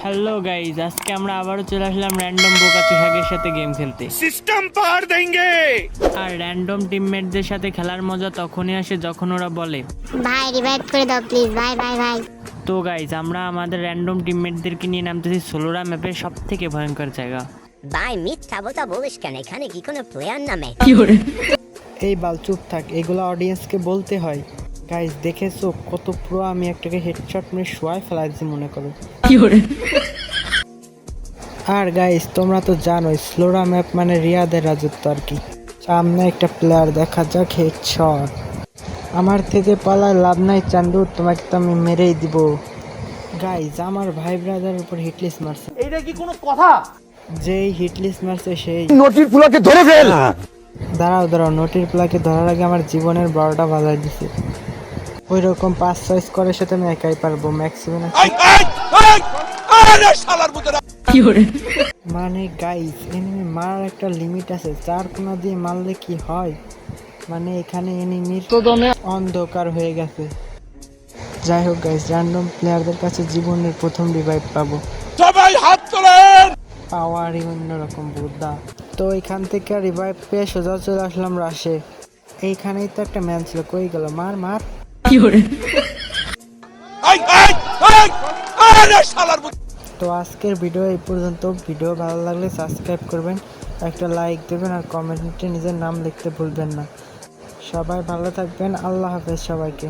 Hello guys, আজকে আমরা আবারও চলে আসলাম র্যান্ডম বোকাচু হ্যাগের সাথে গেম খেলতে। সিস্টেম পার দেंगे। আর র্যান্ডম টিমমেটদের সাথে খেলার মজা তখনই আসে যখন ওরা বলে ভাই রিভাইভ করে দাও প্লিজ, ভাই ভাই ভাই। তো গাইজ, আমরা আমাদের র্যান্ডম টিমমেটদেরকে নিয়ে নামতেছি সোলোরা ম্যাপের সব থেকে ভয়ঙ্কর জায়গা। ভাই মিথ্যা কথা বলিস কেন? এখানে কি কোনো প্লেয়ার নামে? এই বাল চুপ থাক, এগুলো অডিয়েন্সকে বলতে হয়। গাইস দেখেছো কত প্রো, আমি একটাকে হেডশট মেরে শোয়াই ফেলাইছি মনে করো। আর গাইস তোমরা তো জানোই স্লোরা ম্যাপ মানে রিয়াদের রাজত্ব আর কি। সামনে একটা প্লেয়ার দেখা যাক, হেডশট। আমার থেকে পালায় লাভ নাই চান্দু, তোমাকে তো আমি মেরেই দিব। গাইস আমার ভাই ব্রাদারের উপর হিটলিস্ট মারছে। এইটা কি কোনো কথা? যেই হিটলিস্ট মারছে সেই নটির ফুলাকে ধরে ফেল। দাঁড়াও নটির প্লাকে ধরার আগে আমার জীবনের 12টা বাজায় দিছে। ওই রকম 5-6 স্কোরের সাথে আমি একাই পারবো ম্যাক্সিমাম। আরে শালার মুতরা। মানে গাইস এনিমি মারার একটা লিমিট আছে, চার কোনা দিয়ে মারলে কি হয়। মানে এখানে এনিমির অন্ধকার হয়ে গেছে। যাই হোক গাইস, র্যান্ডম প্লেয়ারদের কাছে জীবনের প্রথম রিভাইভ পাবো। সবাই হাত তোলেন। পাওয়ারই অন্যরকম বুদ্ধা। তো এখান থেকে রিভাইভ পেয়ে সোজা চলে আসলাম রাশে। এইখানেই তো একটা ম্যান ছিল, কই গেল? মার মার। আরে শালার মুতরা। তো আজকের ভিডিও এই পর্যন্ত। ভিডিও ভালো লাগলে সাবস্ক্রাইব করবেন, একটা লাইক দেবেন আর কমেন্টে নিজের নাম লিখতে ভুলবেন না। সবাই ভালো থাকবেন, আল্লাহ হাফেজ সবাইকে।